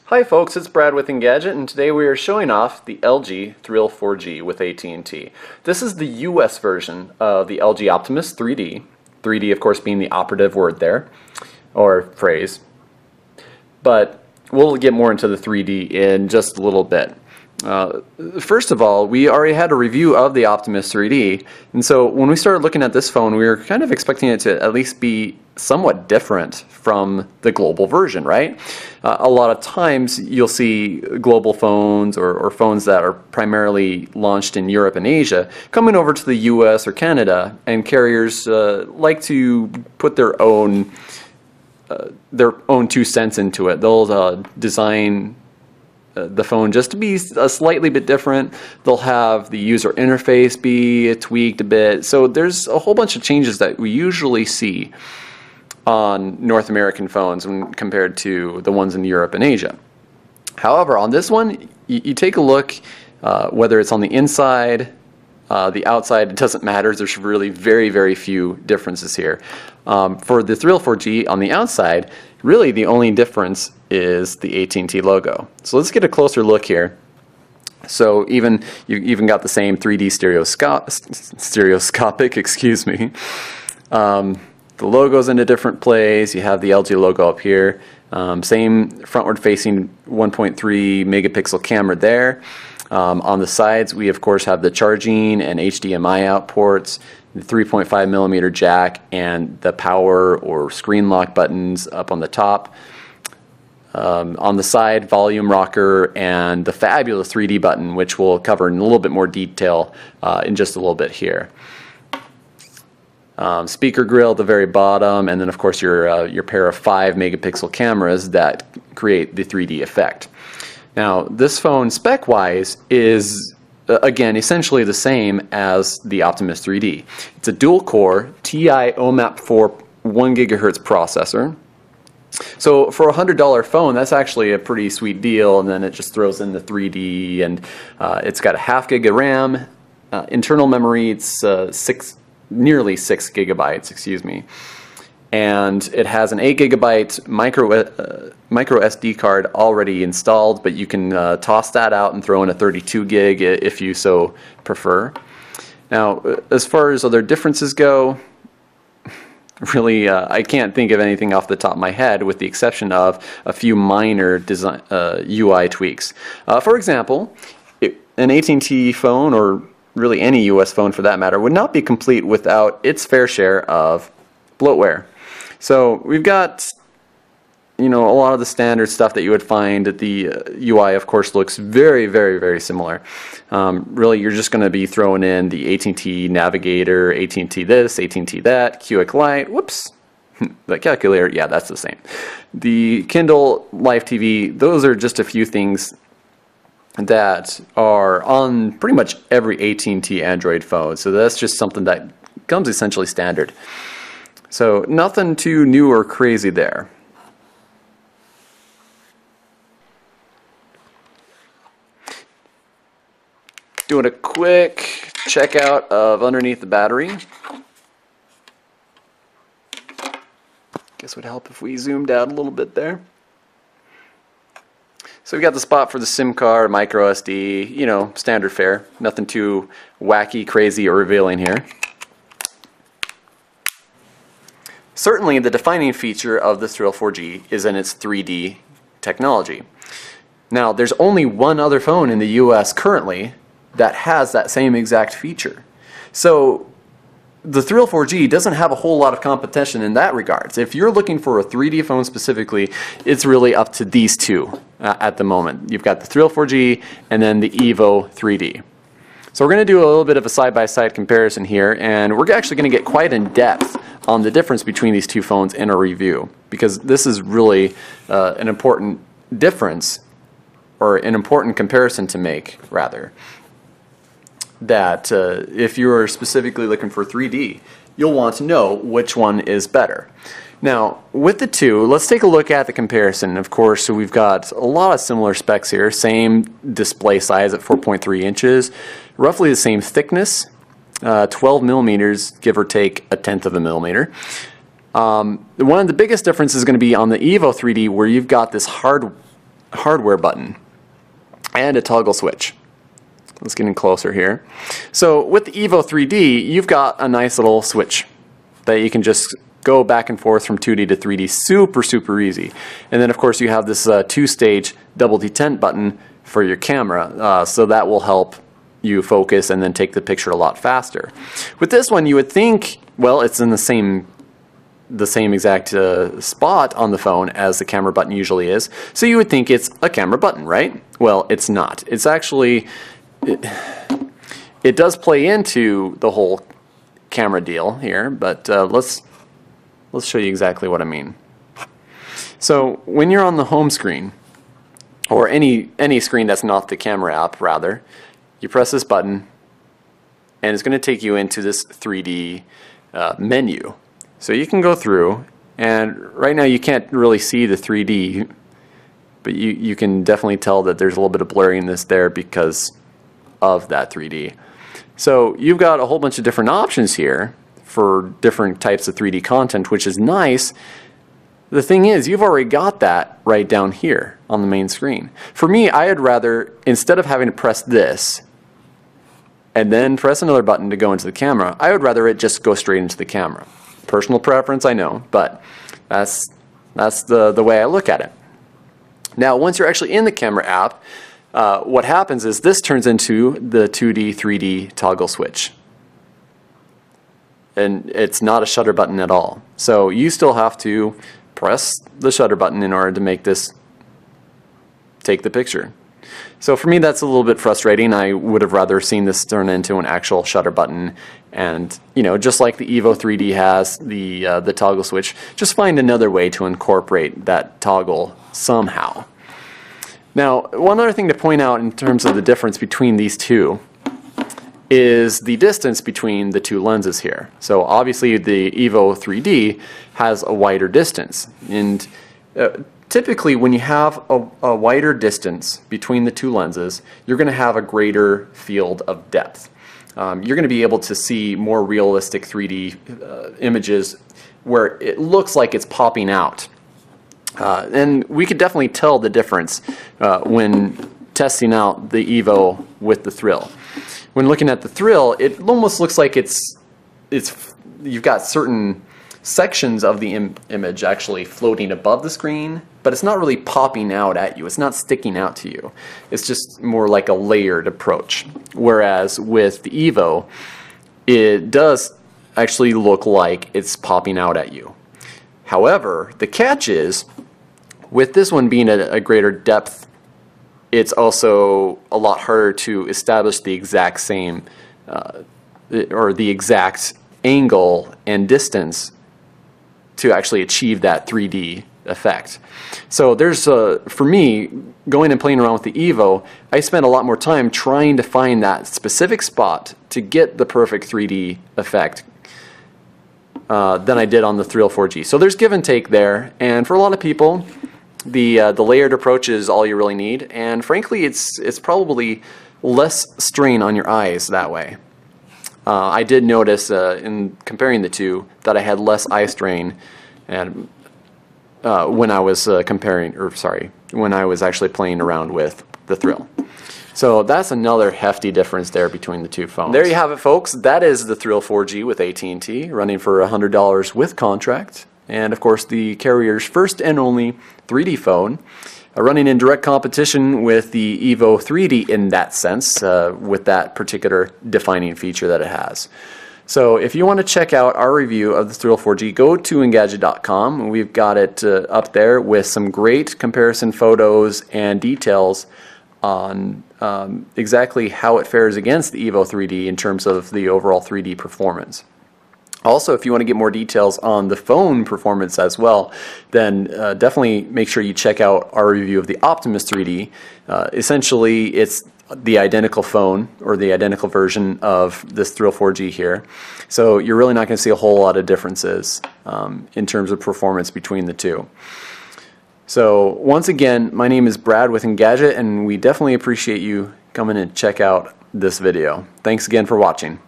Hi folks, it's Brad with Engadget, and today we are showing off the LG Thrill 4G with AT&T. This is the US version of the LG Optimus 3D. 3D of course being the operative word there, or phrase. But we'll get more into the 3D in just a little bit. First of all, we already had a review of the Optimus 3D, and so when we started looking at this phone, we were kind of expecting it to at least be somewhat different from the global version, right? A lot of times you'll see global phones or phones that are primarily launched in Europe and Asia coming over to the US or Canada, and carriers like to put their own 2 cents into it. They'll design the phone just to be a slightly bit different. They'll have the user interface be tweaked a bit. So there's a whole bunch of changes that we usually see on North American phones when compared to the ones in Europe and Asia. However, on this one, you take a look, whether it's on the inside, the outside, it doesn't matter. There's really very few differences here. For the Thrill 4G on the outside, really the only difference is the AT&T logo. So let's get a closer look here. So you even got the same 3D stereoscopic, excuse me. The logo's in a different place. You have the LG logo up here. Same frontward-facing 1.3 megapixel camera there. On the sides, we of course have the charging and HDMI out ports, the 3.5 millimeter jack, and the power or screen lock buttons up on the top. On the side, volume rocker and the fabulous 3D button, which we'll cover in a little bit more detail in just a little bit here. Speaker grill at the very bottom, and then of course your pair of 5 megapixel cameras that create the 3D effect. Now this phone spec-wise is again essentially the same as the Optimus 3D. It's a dual-core TI OMAP 4 1 gigahertz processor. So for a $100 phone, that's actually a pretty sweet deal, and then it just throws in the 3D, and it's got a ½ gig of RAM. Internal memory, it's nearly 6 gigabytes, excuse me. And it has an 8 gigabyte micro SD card already installed, but you can toss that out and throw in a 32 gig if you so prefer. Now, as far as other differences go, really, I can't think of anything off the top of my head, with the exception of a few minor design UI tweaks. For example, an AT&T phone, or really any US phone for that matter, would not be complete without its fair share of bloatware. So we've got, a lot of the standard stuff that you would find. The UI, of course, looks very similar. Really, you're just going to be throwing in the AT&T Navigator, AT&T this, AT&T that, QX Lite, whoops, the calculator, yeah, that's the same. The Kindle, Live TV, those are just a few things that are on pretty much every AT&T Android phone. So that's just something that comes essentially standard. So nothing too new or crazy there. Doing a quick checkout of underneath the battery. Guess it would help if we zoomed out a little bit there. So we got the spot for the SIM card, micro SD, standard fare. Nothing too wacky, crazy, or revealing here. Certainly the defining feature of the Thrill 4G is in its 3D technology. Now, there's only one other phone in the US currently that has that same exact feature. So the Thrill 4G doesn't have a whole lot of competition in that regard. So if you're looking for a 3D phone specifically, it's really up to these two at the moment. You've got the Thrill 4G and then the EVO 3D. So we're going to do a little bit of a side-by-side comparison here, and we're actually going to get quite in depth on the difference between these two phones in a review, because this is really an important difference, or an important comparison to make, rather. That if you're specifically looking for 3D, you'll want to know which one is better. Now, with the two, let's take a look at the comparison. Of course, so we've got a lot of similar specs here. Same display size at 4.3 inches, roughly the same thickness, 12 millimeters, give or take a tenth of a millimeter. One of the biggest differences is going to be on the EVO 3D, where you've got this hard hardware button and a toggle switch. Let's get in closer here. So with the EVO 3D, you've got a nice little switch that you can just go back and forth from 2D to 3D super easy. And then of course you have this two-stage double detent button for your camera, so that will help you focus and then take the picture a lot faster. With this one, you would think, well, it's in the same exact spot on the phone as the camera button usually is, so you would think it's a camera button, right? Well, it's not. It's actually, it does play into the whole camera deal here, but let's show you exactly what I mean. So when you're on the home screen, or any screen that's not the camera app, rather, you press this button, and it's going to take you into this 3D menu. So you can go through, and right now you can't really see the 3D, but you can definitely tell that there's a little bit of blurriness there because of that 3D. So you've got a whole bunch of different options here for different types of 3D content, which is nice. The thing is, you've already got that right down here on the main screen. For me, I'd rather, instead of having to press this and then press another button to go into the camera, I would rather it just go straight into the camera. Personal preference, I know, but that's the way I look at it. Now, once you're actually in the camera app, what happens is this turns into the 2D, 3D toggle switch. And it's not a shutter button at all. So you still have to press the shutter button in order to make this take the picture. So for me, that's a little bit frustrating. I would have rather seen this turn into an actual shutter button, and just like the EVO 3D has the toggle switch, just find another way to incorporate that toggle somehow. Now, one other thing to point out in terms of the difference between these two is the distance between the two lenses here. So obviously the EVO 3D has a wider distance, and typically when you have a wider distance between the two lenses, you're going to have a greater field of depth. You're going to be able to see more realistic 3D images where it looks like it's popping out. And we could definitely tell the difference when testing out the EVO with the Thrill. When looking at the Thrill, it almost looks like you've got certain sections of the image actually floating above the screen, but it's not really popping out at you. It's not sticking out to you. It's just more like a layered approach. Whereas with the EVO, it does actually look like it's popping out at you. However, the catch is, with this one being at a greater depth, it's also a lot harder to establish the exact same or the exact angle and distance to actually achieve that 3D effect. So there's, for me, going and playing around with the EVO, I spent a lot more time trying to find that specific spot to get the perfect 3D effect than I did on the Thrill 4G. So there's give and take there, and for a lot of people, the layered approach is all you really need, and frankly, it's probably less strain on your eyes that way. I did notice in comparing the two that I had less eye strain, and when I was when I was actually playing around with the Thrill. So that's another hefty difference there between the two phones. There you have it, folks. That is the Thrill 4G with AT&T, running for $100 with contract, and of course the carrier's first and only 3D phone, running in direct competition with the EVO 3D in that sense, with that particular defining feature that it has. So if you want to check out our review of the Thrill 4G, go to Engadget.com. We've got it up there with some great comparison photos and details on exactly how it fares against the EVO 3D in terms of the overall 3D performance. Also, if you want to get more details on the phone performance as well, then definitely make sure you check out our review of the Optimus 3D. Essentially, it's the identical phone, or the identical version of this Thrill 4G here. So you're really not going to see a whole lot of differences in terms of performance between the two. So once again, my name is Brad with Engadget, and we definitely appreciate you coming and check out this video. Thanks again for watching.